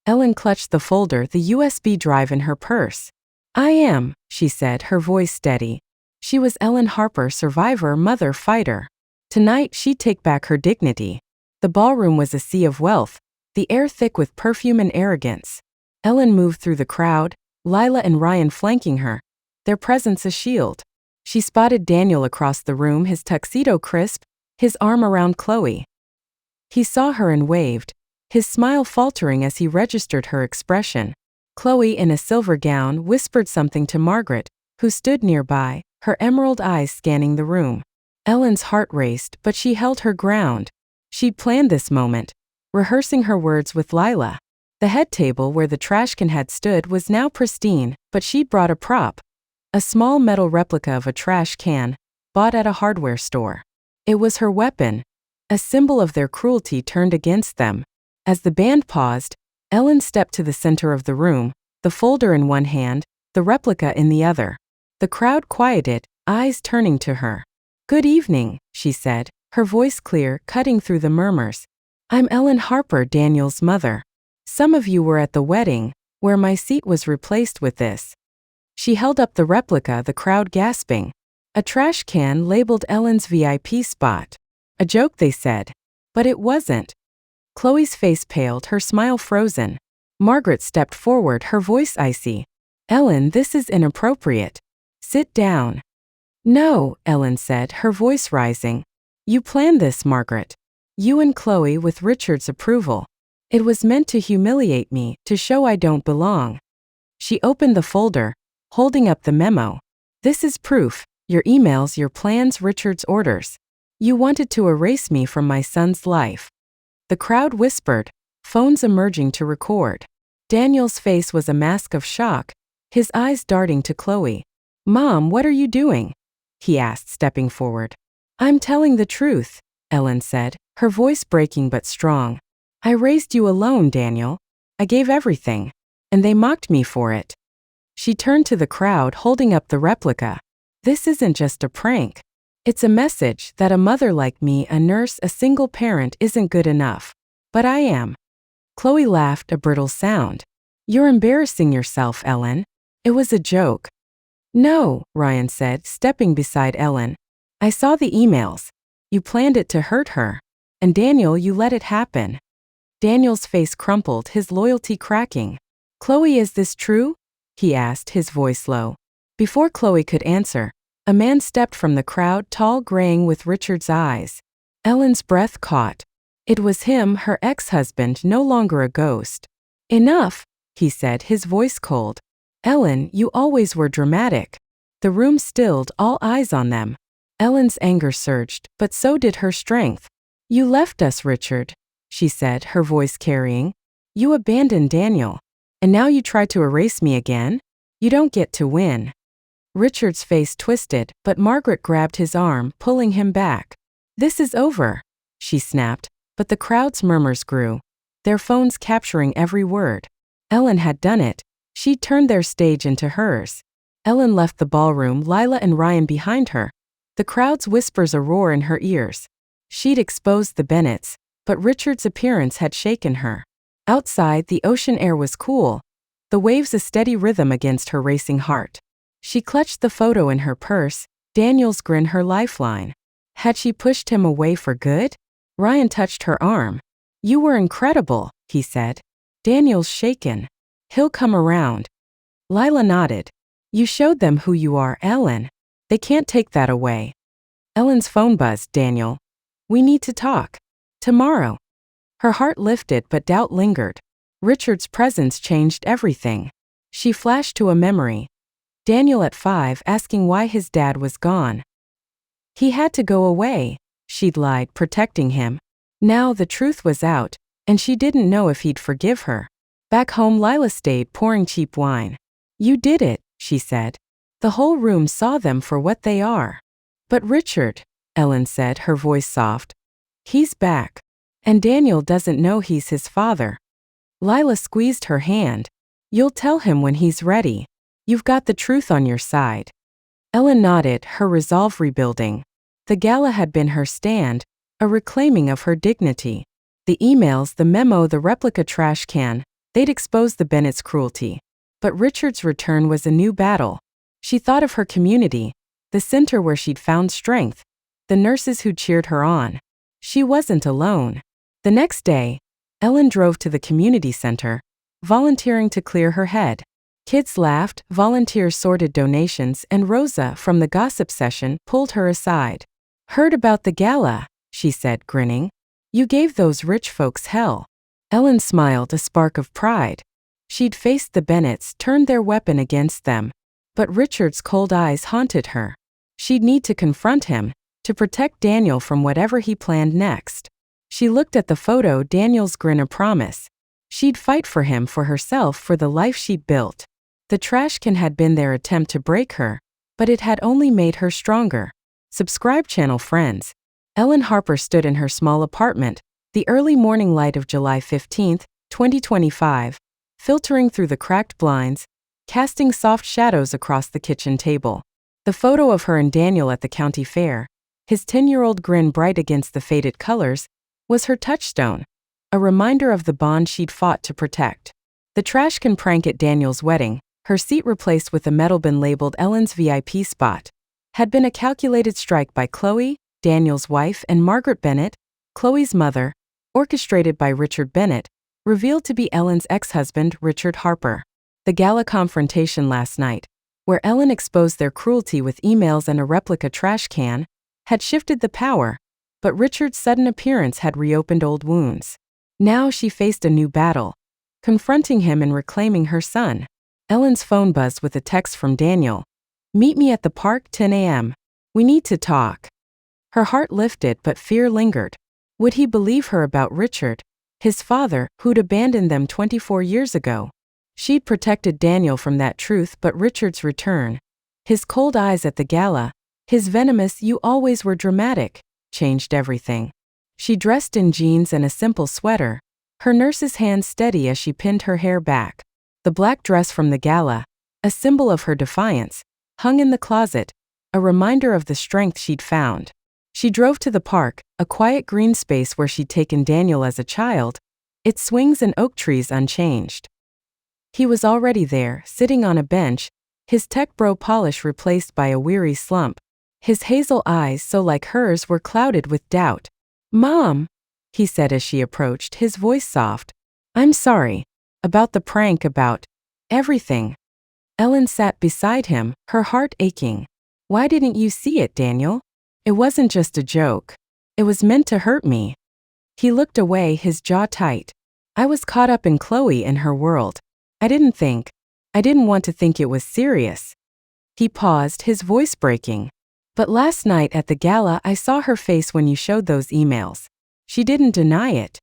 Ellen clutched the folder, the USB drive in her purse. I am, she said, her voice steady. She was Ellen Harper, survivor, mother, fighter. Tonight she'd take back her dignity. The ballroom was a sea of wealth, the air thick with perfume and arrogance. Ellen moved through the crowd, Lila and Ryan flanking her, their presence a shield. She spotted Daniel across the room, his tuxedo crisp, his arm around Chloe. He saw her and waved, his smile faltering as he registered her expression. Chloe, in a silver gown, whispered something to Margaret, who stood nearby, her emerald eyes scanning the room. Ellen's heart raced, but she held her ground. She'd planned this moment, rehearsing her words with Lila. The head table where the trash can had stood was now pristine, but she'd brought a prop, a small metal replica of a trash can, bought at a hardware store. It was her weapon, a symbol of their cruelty turned against them. As the band paused, Ellen stepped to the center of the room, the folder in one hand, the replica in the other. The crowd quieted, eyes turning to her. "Good evening," she said, her voice clear, cutting through the murmurs. "I'm Ellen Harper, Daniel's mother. Some of you were at the wedding, where my seat was replaced with this." She held up the replica, the crowd gasping. A trash can labeled Ellen's VIP spot. A joke, they said. But it wasn't. Chloe's face paled, her smile frozen. Margaret stepped forward, her voice icy. "Ellen, this is inappropriate. Sit down." "No," Ellen said, her voice rising. "You planned this, Margaret. You and Chloe, with Richard's approval. It was meant to humiliate me, to show I don't belong." She opened the folder, holding up the memo. "This is proof. Your emails, your plans, Richard's orders. You wanted to erase me from my son's life." The crowd whispered, phones emerging to record. Daniel's face was a mask of shock, his eyes darting to Chloe. "Mom, what are you doing?" he asked, stepping forward. "I'm telling the truth," Ellen said, her voice breaking but strong. "I raised you alone, Daniel. I gave everything. And they mocked me for it." She turned to the crowd, holding up the replica. "This isn't just a prank. It's a message that a mother like me, a nurse, a single parent, isn't good enough. But I am." Chloe laughed, a brittle sound. "You're embarrassing yourself, Ellen. It was a joke." "No," Ryan said, stepping beside Ellen. "I saw the emails. You planned it to hurt her. And Daniel, you let it happen." Daniel's face crumpled, his loyalty cracking. "Chloe, is this true?" he asked, his voice low. Before Chloe could answer, a man stepped from the crowd, tall, graying, with Richard's eyes. Ellen's breath caught. It was him, her ex-husband, no longer a ghost. "Enough," he said, his voice cold. "Ellen, you always were dramatic." The room stilled, all eyes on them. Ellen's anger surged, but so did her strength. "You left us, Richard," she said, her voice carrying. "You abandoned Daniel. And now you try to erase me again? You don't get to win." Richard's face twisted, but Margaret grabbed his arm, pulling him back. "This is over," she snapped, but the crowd's murmurs grew, their phones capturing every word. Ellen had done it. She'd turned their stage into hers. Ellen left the ballroom, Lila and Ryan behind her. The crowd's whispers a roar in her ears. She'd exposed the Bennetts, but Richard's appearance had shaken her. Outside, the ocean air was cool, the waves a steady rhythm against her racing heart. She clutched the photo in her purse, Daniel's grin her lifeline. Had she pushed him away for good? Ryan touched her arm. "You were incredible," he said. "Daniel's shaken. He'll come around." Lila nodded. "You showed them who you are, Ellen. They can't take that away." Ellen's phone buzzed. "Daniel. We need to talk. Tomorrow." Her heart lifted, but doubt lingered. Richard's presence changed everything. She flashed to a memory. Daniel at 5 asking why his dad was gone. He had to go away, she'd lied, protecting him. Now the truth was out, and she didn't know if he'd forgive her. Back home, Lila stayed, pouring cheap wine. "You did it," she said. "The whole room saw them for what they are." "But Richard," Ellen said, her voice soft. "He's back. And Daniel doesn't know he's his father." Lila squeezed her hand. "You'll tell him when he's ready. You've got the truth on your side." Ellen nodded, her resolve rebuilding. The gala had been her stand, a reclaiming of her dignity. The emails, the memo, the replica trash can, they'd exposed the Bennett's cruelty. But Richard's return was a new battle. She thought of her community, the center where she'd found strength, the nurses who cheered her on. She wasn't alone. The next day, Ellen drove to the community center, volunteering to clear her head. Kids laughed, volunteers sorted donations, and Rosa, from the gossip session, pulled her aside. "Heard about the gala," she said, grinning. "You gave those rich folks hell." Ellen smiled, a spark of pride. She'd faced the Bennetts, turned their weapon against them. But Richard's cold eyes haunted her. She'd need to confront him, to protect Daniel from whatever he planned next. She looked at the photo, Daniel's grin a promise. She'd fight for him, for herself, for the life she'd built. The trash can had been their attempt to break her, but it had only made her stronger. Subscribe channel friends. Ellen Harper stood in her small apartment, the early morning light of July 15, 2025, filtering through the cracked blinds, casting soft shadows across the kitchen table. The photo of her and Daniel at the county fair, his 10-year-old grin bright against the faded colors, was her touchstone, a reminder of the bond she'd fought to protect. The trash can prank at Daniel's wedding, her seat replaced with a metal bin labeled Ellen's VIP spot, had been a calculated strike by Chloe, Daniel's wife, and Margaret Bennett, Chloe's mother, orchestrated by Richard Bennett, revealed to be Ellen's ex-husband, Richard Harper. The gala confrontation last night, where Ellen exposed their cruelty with emails and a replica trash can, had shifted the power, but Richard's sudden appearance had reopened old wounds. Now she faced a new battle, confronting him and reclaiming her son. Ellen's phone buzzed with a text from Daniel. "Meet me at the park 10 a.m. We need to talk." Her heart lifted, but fear lingered. Would he believe her about Richard, his father, who'd abandoned them 24 years ago? She'd protected Daniel from that truth, but Richard's return, his cold eyes at the gala, his venomous "you always were dramatic," changed everything. She dressed in jeans and a simple sweater, her nurse's hand steady as she pinned her hair back. The black dress from the gala, a symbol of her defiance, hung in the closet, a reminder of the strength she'd found. She drove to the park, a quiet green space where she'd taken Daniel as a child, its swings and oak trees unchanged. He was already there, sitting on a bench, his tech bro polish replaced by a weary slump. His hazel eyes, so like hers, were clouded with doubt. "Mom," he said as she approached, his voice soft. "I'm sorry. About the prank, about everything." Ellen sat beside him, her heart aching. "Why didn't you see it, Daniel? It wasn't just a joke. It was meant to hurt me." He looked away, his jaw tight. "I was caught up in Chloe and her world. I didn't want to think it was serious." He paused, his voice breaking. "But last night at the gala I saw her face when you showed those emails. She didn't deny it."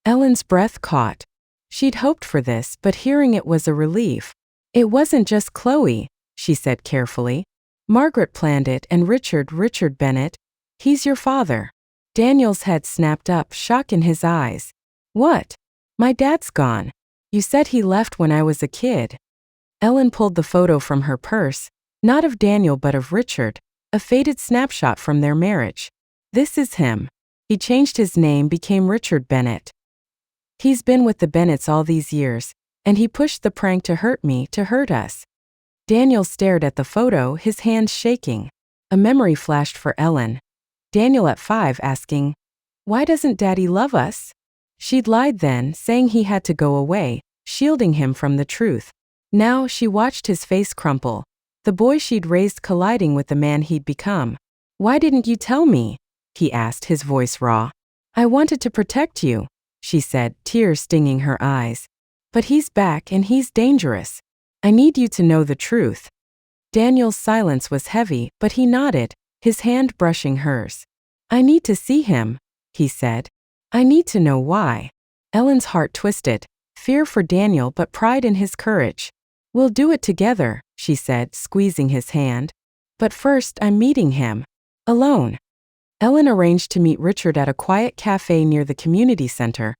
Ellen's breath caught. She'd hoped for this, but hearing it was a relief. "It wasn't just Chloe," she said carefully. "Margaret planned it, and Richard Bennett. He's your father." Daniel's head snapped up, shock in his eyes. "What? My dad's gone. You said he left when I was a kid." Ellen pulled the photo from her purse, not of Daniel but of Richard, a faded snapshot from their marriage. "This is him. He changed his name, became Richard Bennett. He's been with the Bennetts all these years, and he pushed the prank to hurt me, to hurt us." Daniel stared at the photo, his hands shaking. A memory flashed for Ellen. Daniel at 5 asking, "Why doesn't Daddy love us?" She'd lied then, saying he had to go away, shielding him from the truth. Now she watched his face crumple, the boy she'd raised colliding with the man he'd become. "Why didn't you tell me?" he asked, his voice raw. "I wanted to protect you," she said, tears stinging her eyes. "But he's back and he's dangerous. I need you to know the truth." Daniel's silence was heavy, but he nodded, his hand brushing hers. "I need to see him," he said. "I need to know why." Ellen's heart twisted, fear for Daniel but pride in his courage. "We'll do it together," she said, squeezing his hand. "But first I'm meeting him. Alone." Ellen arranged to meet Richard at a quiet cafe near the community center,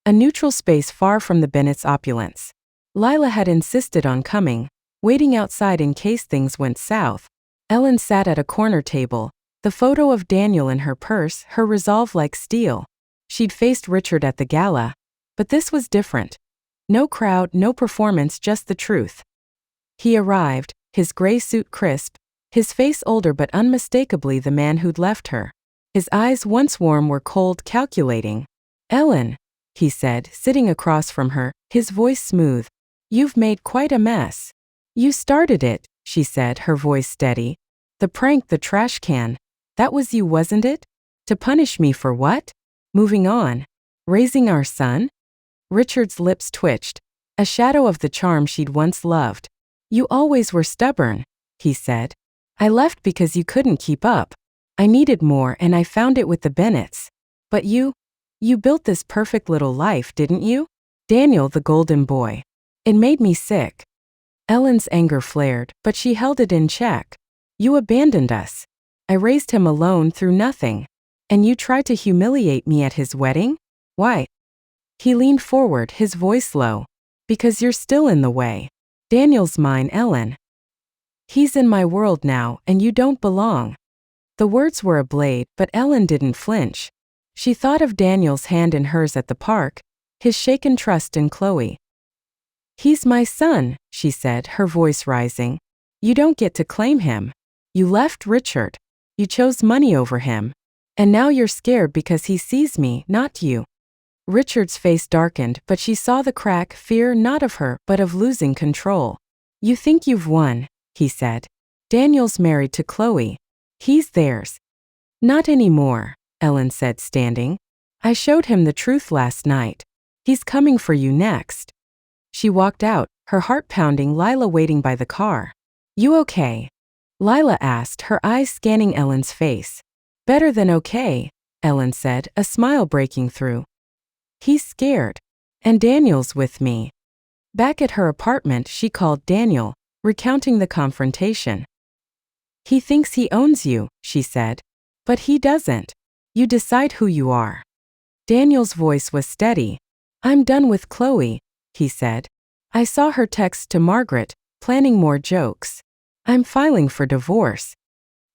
a neutral space far from the Bennett's opulence. Lila had insisted on coming, waiting outside in case things went south. Ellen sat at a corner table, the photo of Daniel in her purse, her resolve like steel. She'd faced Richard at the gala, but this was different. No crowd, no performance, just the truth. He arrived, his gray suit crisp, his face older but unmistakably the man who'd left her. His eyes, once warm, were cold, calculating. "Ellen," he said, sitting across from her, his voice smooth. "You've made quite a mess." "You started it," she said, her voice steady. "The prank, the trash can. That was you, wasn't it? To punish me for what? Moving on? Raising our son?" Richard's lips twitched, a shadow of the charm she'd once loved. "You always were stubborn," he said. "I left because you couldn't keep up. I needed more and I found it with the Bennetts. But you built this perfect little life, didn't you? Daniel, the golden boy. It made me sick." Ellen's anger flared, but she held it in check. "You abandoned us. I raised him alone through nothing. And you tried to humiliate me at his wedding? Why?" He leaned forward, his voice low. "Because you're still in the way. Daniel's mine, Ellen. He's in my world now, and you don't belong. The words were a blade, but Ellen didn't flinch. She thought of Daniel's hand in hers at the park, his shaken trust in Chloe. He's my son, she said, her voice rising. You don't get to claim him. You left Richard. You chose money over him. And now you're scared because he sees me, not you. Richard's face darkened, but she saw the crack, fear not of her, but of losing control. You think you've won, he said. Daniel's married to Chloe. He's theirs. Not anymore, Ellen said, standing. I showed him the truth last night. He's coming for you next. She walked out, her heart pounding, Lila waiting by the car. You okay? Lila asked, her eyes scanning Ellen's face. Better than okay, Ellen said, a smile breaking through. He's scared. And Daniel's with me. Back at her apartment, she called Daniel, recounting the confrontation. He thinks he owns you, she said. But he doesn't. You decide who you are. Daniel's voice was steady. I'm done with Chloe, he said. I saw her text to Margaret, planning more jokes. I'm filing for divorce.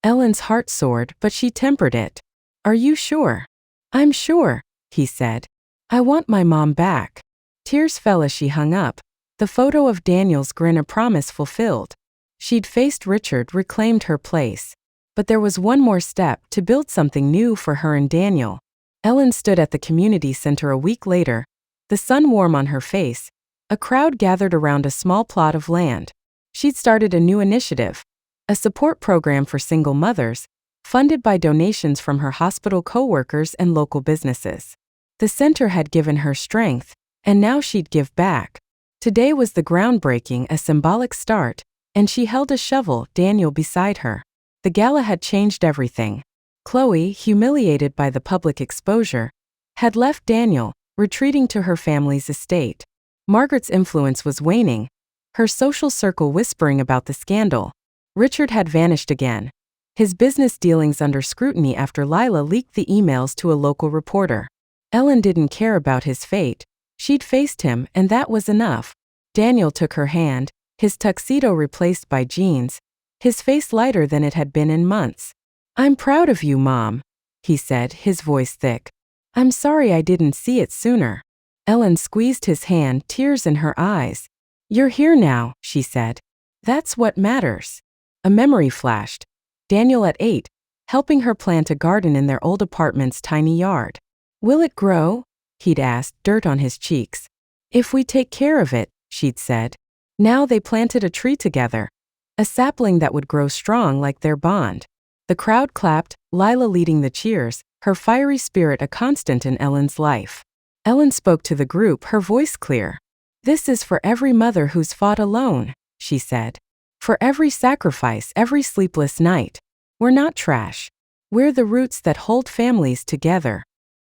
Ellen's heart soared, but she tempered it. Are you sure? I'm sure, he said. I want my mom back. Tears fell as she hung up, the photo of Daniel's grin a promise fulfilled. She'd faced Richard, reclaimed her place. But there was one more step to build something new for her and Daniel. Ellen stood at the community center a week later, the sun warm on her face. A crowd gathered around a small plot of land. She'd started a new initiative, a support program for single mothers, funded by donations from her hospital co-workers and local businesses. The center had given her strength, and now she'd give back. Today was the groundbreaking, a symbolic start, and she held a shovel, Daniel beside her. The gala had changed everything. Chloe, humiliated by the public exposure, had left Daniel, retreating to her family's estate. Margaret's influence was waning, her social circle whispering about the scandal. Richard had vanished again, his business dealings under scrutiny after Lila leaked the emails to a local reporter. Ellen didn't care about his fate. She'd faced him, and that was enough. Daniel took her hand, his tuxedo replaced by jeans, his face lighter than it had been in months. I'm proud of you, Mom, he said, his voice thick. I'm sorry I didn't see it sooner. Ellen squeezed his hand, tears in her eyes. You're here now, she said. That's what matters. A memory flashed. Daniel at 8, helping her plant a garden in their old apartment's tiny yard. Will it grow? He'd asked, dirt on his cheeks. If we take care of it, she'd said. Now they planted a tree together, a sapling that would grow strong like their bond. The crowd clapped, Lila leading the cheers, her fiery spirit a constant in Ellen's life. Ellen spoke to the group, her voice clear. This is for every mother who's fought alone, she said. For every sacrifice, every sleepless night. We're not trash. We're the roots that hold families together.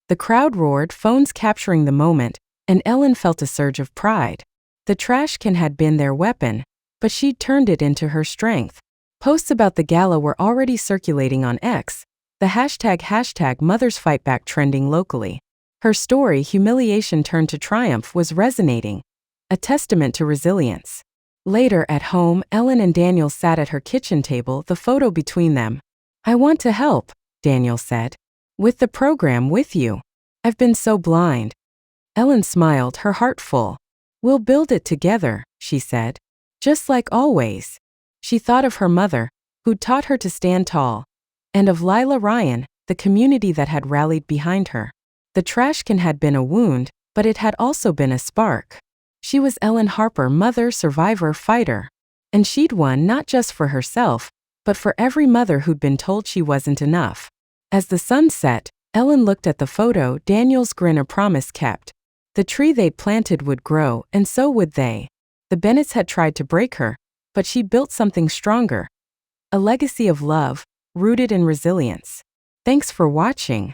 The crowd roared, phones capturing the moment, and Ellen felt a surge of pride. The trash can had been their weapon, but she'd turned it into her strength. Posts about the gala were already circulating on X, the hashtag Mothers Fight Back trending locally. Her story, Humiliation Turned to Triumph, was resonating, a testament to resilience. Later at home, Ellen and Daniel sat at her kitchen table, the photo between them. I want to help, Daniel said. With the program, with you. I've been so blind. Ellen smiled, her heart full. We'll build it together, she said. Just like always. She thought of her mother, who'd taught her to stand tall, and of Lila Ryan, the community that had rallied behind her. The trash can had been a wound, but it had also been a spark. She was Ellen Harper, mother, survivor, fighter. And she'd won not just for herself, but for every mother who'd been told she wasn't enough. As the sun set, Ellen looked at the photo, Daniel's grin a promise kept. The tree they'd planted would grow, and so would they. The Bennetts had tried to break her, but she built something stronger. A legacy of love, rooted in resilience. Thanks for watching.